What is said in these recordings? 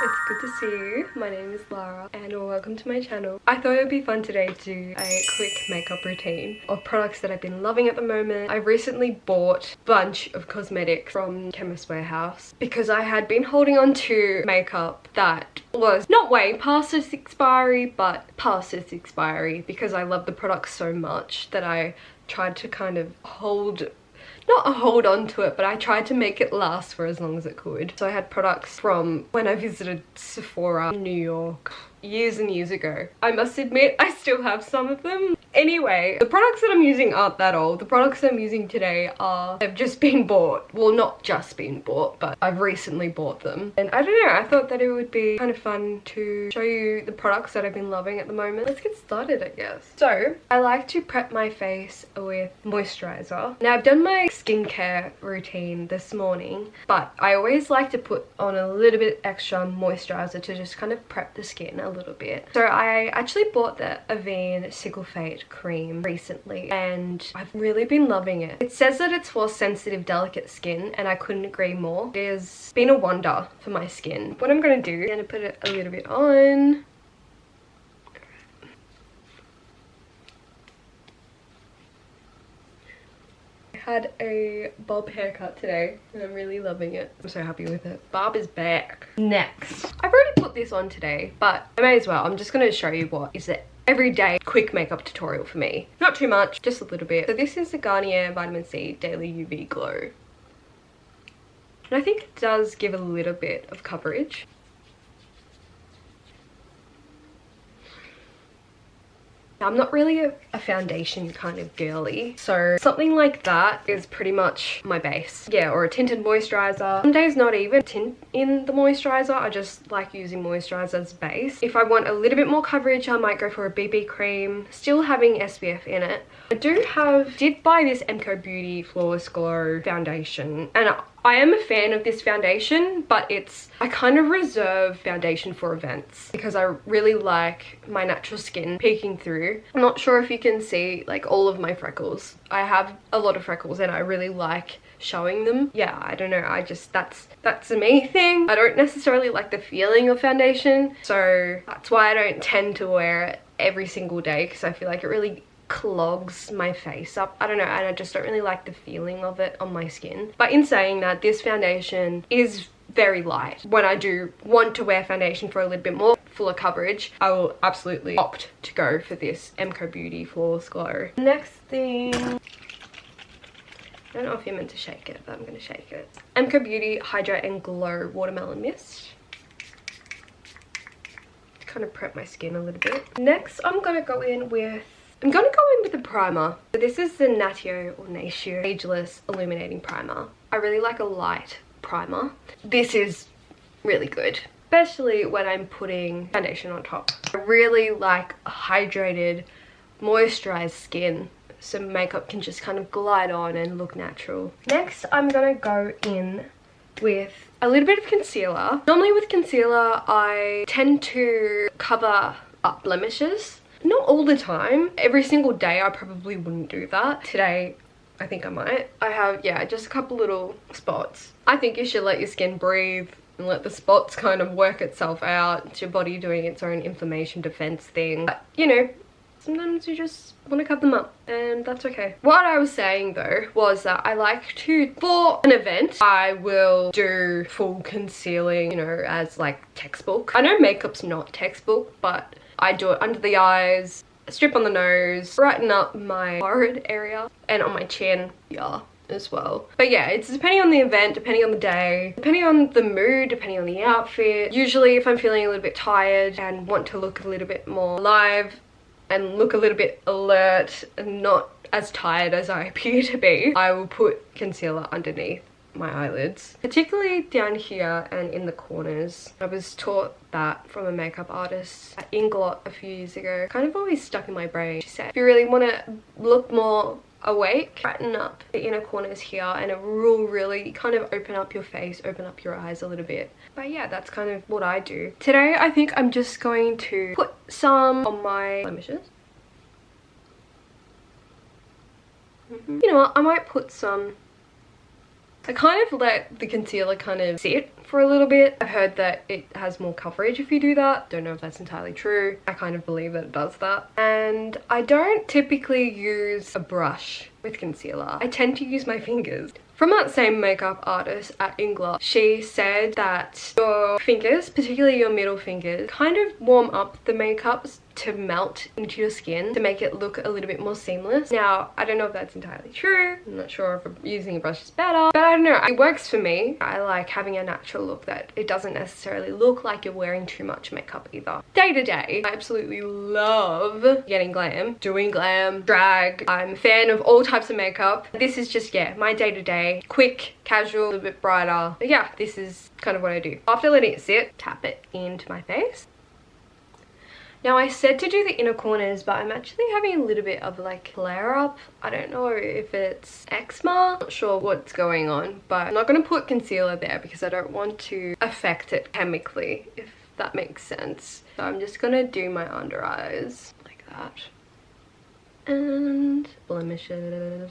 It's good to see you. My name is Lara and welcome to my channel. I thought it would be fun today to do a quick makeup routine of products that I've been loving at the moment. I recently bought a bunch of cosmetics from Chemist Warehouse because I had been holding on to makeup that was not way past its expiry but past its expiry because I love the products so much that I tried to kind of not hold on to it, but I tried to make it last for as long as it could. So I had products from when I visited Sephora in New York years and years ago. I must admit I still have some of them. Anyway, the products that I'm using aren't that old. The products I'm using today they've just been bought. Well, not just been bought, but I've recently bought them. And I don't know, I thought that it would be kind of fun to show you the products that I've been loving at the moment. Let's get started, I guess. So, I like to prep my face with moisturizer. Now, I've done my skincare routine this morning, but I always like to put on a little bit extra moisturizer to just kind of prep the skin a little bit. So I actually bought the Avene Sickle Fade cream recently and I've really been loving it. It says that it's for sensitive, delicate skin and I couldn't agree more. It has been a wonder for my skin. What I'm going to do, I'm going to put it a little bit on. Had a bob haircut today and I'm really loving it. I'm so happy with it. Bob is back. Next, I've already put this on today, but I may as well. I'm just going to show you what is it. Everyday quick makeup tutorial for me. Not too much, just a little bit. So this is the Garnier Vitamin C Daily UV Glow. And I think it does give a little bit of coverage. I'm not really a foundation kind of girly, so something like that is pretty much my base. Yeah, or a tinted moisturizer. Some days not even tint in the moisturizer, I just like using moisturizer as base. If I want a little bit more coverage, I might go for a BB cream, still having SPF in it. I did buy this MCO Beauty Flawless Glow foundation, and I am a fan of this foundation, but I kind of reserve foundation for events because I really like my natural skin peeking through. I'm not sure if you can see like all of my freckles. I have a lot of freckles and I really like showing them. Yeah, I don't know, that's a me thing. I don't necessarily like the feeling of foundation, so that's why I don't tend to wear it every single day because I feel like it really clogs my face up. I don't know, and I just don't really like the feeling of it on my skin. But in saying that, this foundation is very light. When I do want to wear foundation for a little bit more fuller coverage, I will absolutely opt to go for this MCO Beauty Flawless Glow. Next thing, I don't know if you're meant to shake it, but I'm going to shake it. MCO Beauty Hydrate and Glow Watermelon Mist. To kind of prep my skin a little bit. Next, I'm going to go in with a primer. So this is the Natio Ageless Illuminating Primer. I really like a light primer. This is really good, especially when I'm putting foundation on top. I really like a hydrated, moisturized skin so makeup can just kind of glide on and look natural. Next, I'm gonna go in with a little bit of concealer. Normally with concealer, I tend to cover up blemishes. Not all the time. Every single day I probably wouldn't do that. Today I think I might. I have, yeah, just a couple little spots. I think you should let your skin breathe and let the spots kind of work itself out. It's your body doing its own inflammation defense thing. But, you know, sometimes you just want to cover them up and that's okay. What I was saying though was that I like to, for an event, I will do full concealing, you know, as like textbook. I know makeup's not textbook, but I do it under the eyes, strip on the nose, brighten up my forehead area and on my chin, yeah, as well. But yeah, it's depending on the event, depending on the day, depending on the mood, depending on the outfit. Usually if I'm feeling a little bit tired and want to look a little bit more alive and look a little bit alert and not as tired as I appear to be, I will put concealer underneath my eyelids, particularly down here and in the corners. I was taught that from a makeup artist at Inglot a few years ago. Kind of always stuck in my brain. She said, if you really want to look more awake, brighten up the inner corners here and it will really kind of open up your face, open up your eyes a little bit. But yeah, that's kind of what I do. Today I think I'm just going to put some on my blemishes. You know what, I might put some I kind of let the concealer kind of sit for a little bit. I've heard that it has more coverage if you do that. Don't know if that's entirely true. I kind of believe that it does that. And I don't typically use a brush with concealer. I tend to use my fingers. From that same makeup artist at Ingler, she said that your fingers, particularly your middle fingers, kind of warm up the makeups to melt into your skin to make it look a little bit more seamless. Now, I don't know if that's entirely true. I'm not sure if using a brush is better, but I don't know. It works for me. I like having a natural look that it doesn't necessarily look like you're wearing too much makeup either. Day to day, I absolutely love getting glam, doing glam, drag. I'm a fan of all types of makeup. This is just, yeah, my day to day, quick, casual, a little bit brighter. But yeah, this is kind of what I do. After letting it sit, tap it into my face. Now I said to do the inner corners, but I'm actually having a little bit of like flare up. I don't know if it's eczema, not sure what's going on, but I'm not going to put concealer there because I don't want to affect it chemically, if that makes sense. So I'm just going to do my under eyes like that. And blemishes.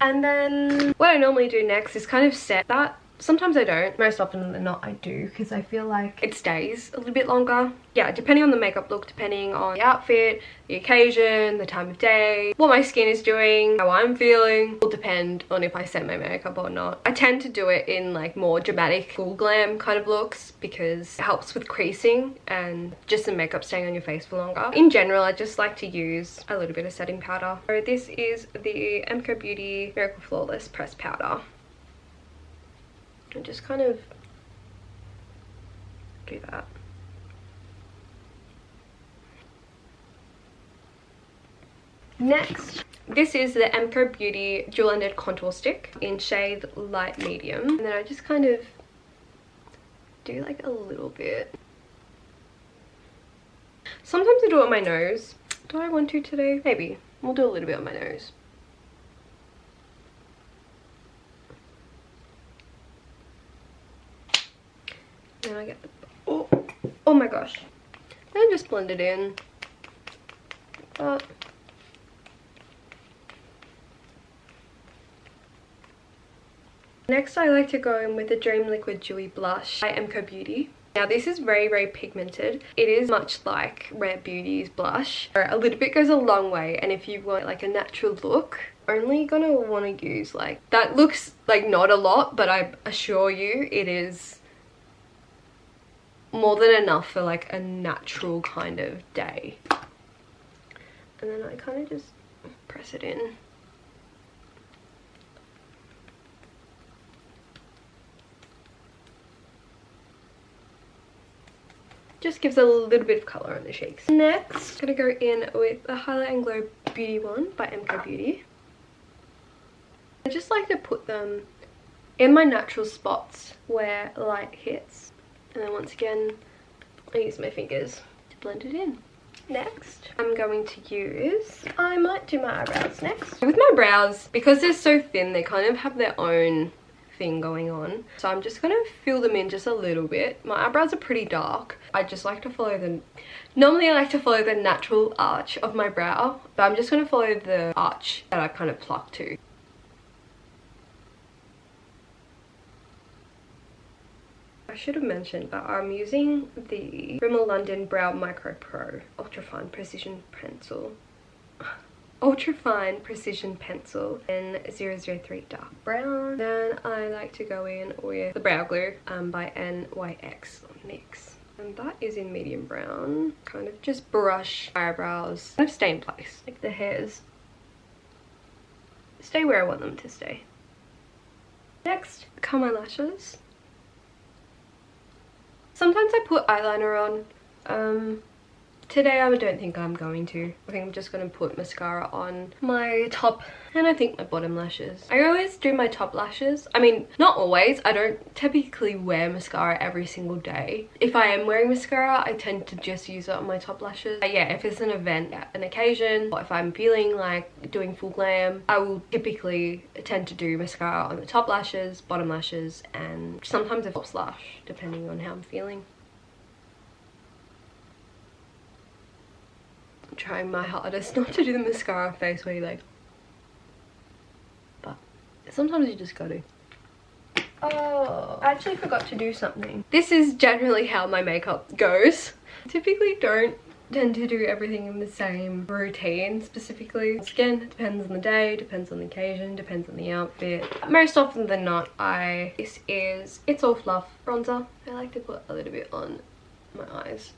And then what I normally do next is kind of set that. Sometimes I don't. Most often than not I do, because I feel like it stays a little bit longer. Yeah, depending on the makeup look, depending on the outfit, the occasion, the time of day, what my skin is doing, how I'm feeling, will depend on if I set my makeup or not. I tend to do it in like more dramatic, full glam kind of looks because it helps with creasing and just the makeup staying on your face for longer. In general, I just like to use a little bit of setting powder. So this is the MCO Beauty Miracle Flawless Pressed Powder. And just kind of do that. Next, this is the MCO Beauty Dual Ended Contour Stick in shade Light Medium. And then I just kind of do like a little bit. Sometimes I do it on my nose. Do I want to today? Maybe. We'll do a little bit on my nose. And I get the, oh my gosh. And just blend it in. But next I like to go in with the Dream Liquid Dewy Blush by MCO Beauty. Now this is very, very pigmented. It is much like Rare Beauty's blush. A little bit goes a long way, and if you want like a natural look, only gonna want to use like, that looks like not a lot, but I assure you it is more than enough for like a natural kind of day. And then I kind of just press it in. Just gives a little bit of colour on the cheeks. Next, I'm gonna go in with the Highlight and Glow Beauty one by MCO Beauty. I just like to put them in my natural spots where light hits. And then once again, I use my fingers to blend it in. Next, I'm going to use, I might do my eyebrows next. With my brows, because they're so thin, they kind of have their own thing going on. So I'm just going to fill them in just a little bit. My eyebrows are pretty dark. I just like to follow them. Normally I like to follow the natural arch of my brow, but I'm just going to follow the arch that I kind of pluck to. I should have mentioned that I'm using the Rimmel London Brow Micro Pro Ultrafine Precision Pencil. Ultrafine Precision Pencil in 003 Dark Brown. Then I like to go in with the Brow Glue by NYX NYX. And that is in medium brown. Kind of just brush eyebrows, kind of stay in place. Like the hairs stay where I want them to stay. Next, curl my lashes. Sometimes I put eyeliner on. Today I don't think I'm going to. I think I'm just going to put mascara on my top and I think my bottom lashes. I always do my top lashes. I mean, not always. I don't typically wear mascara every single day. If I am wearing mascara, I tend to just use it on my top lashes. But yeah, if it's an event, an occasion, or if I'm feeling like doing full glam, I will typically tend to do mascara on the top lashes, bottom lashes, and sometimes a false lash, depending on how I'm feeling. Trying my hardest not to do the mascara face where you like, but Sometimes you just gotta. Oh, I actually forgot to do something. This is generally how my makeup goes. Typically don't tend to do everything in the same routine specifically. Again, it depends on the day, depends on the occasion, depends on the outfit. Most often than not, this is It's All Fluff bronzer. I like to put a little bit on my eyes.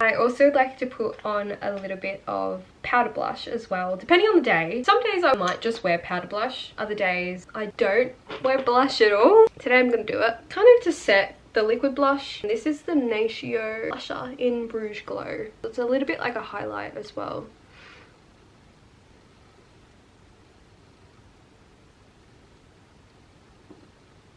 I also like to put on a little bit of powder blush as well, depending on the day. Some days I might just wear powder blush, other days I don't wear blush at all. Today I'm going to do it kind of to set the liquid blush. This is the Natio blusher in Bruges Glow. It's a little bit like a highlight as well.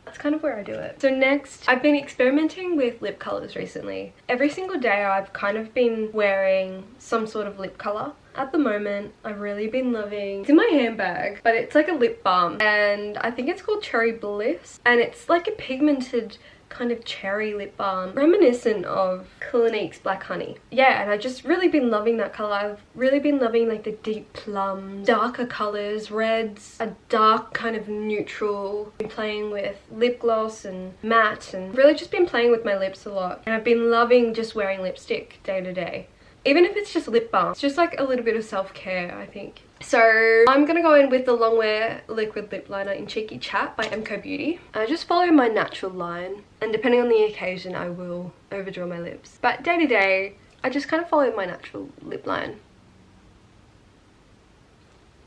That's kind of where I do it. So next, I've been experimenting with lip colors recently. Every single day I've kind of been wearing some sort of lip color. At the moment, I've really been loving, it's in my handbag, but it's like a lip balm and I think it's called Cherry Bliss, and it's like a pigmented kind of cherry lip balm reminiscent of Clinique's Black Honey. Yeah, and I've just really been loving that color. I've really been loving like the deep plums, darker colors, reds, a dark kind of neutral. Been playing with lip gloss and matte and really just been playing with my lips a lot, and I've been loving just wearing lipstick day to day. Even if it's just lip balm, it's just like a little bit of self-care, I think. So I'm gonna go in with the Longwear liquid lip liner in Cheeky Chat by MCO Beauty. I just follow my natural line, and depending on the occasion I will overdraw my lips, but day to day I just kind of follow my natural lip line.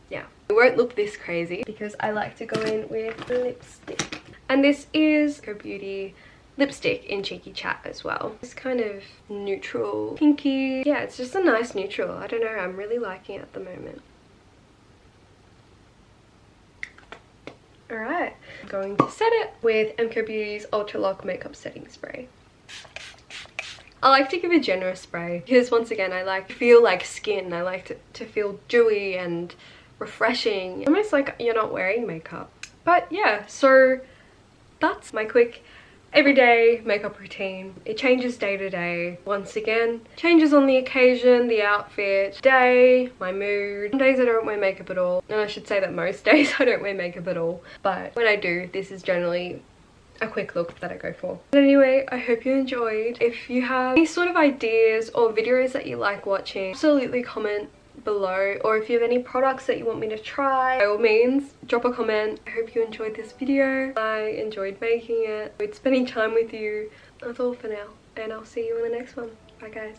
Yeah, it won't look this crazy because I like to go in with lipstick, and this is MCO Beauty lipstick in Cheeky Chat as well. It's kind of neutral pinky. Yeah, it's just a nice neutral. I don't know, I'm really liking it at the moment. Alright, I'm going to set it with MCO Beauty's Ultra Lock Makeup Setting Spray. I like to give a generous spray because once again I like to feel like skin. I like to feel dewy and refreshing, almost like you're not wearing makeup. But yeah, so that's my quick everyday makeup routine. It changes day to day. Once again, changes on the occasion, the outfit, day, my mood. Some days I don't wear makeup at all, and I should say that most days I don't wear makeup at all, but when I do, this is generally a quick look that I go for. But anyway, I hope you enjoyed. If you have any sort of ideas or videos that you like watching, absolutely comment below, or if you have any products that you want me to try, by all means drop a comment. I hope you enjoyed this video. I enjoyed making it, enjoyed spending time with you. That's all for now, and I'll see you in the next one. Bye guys.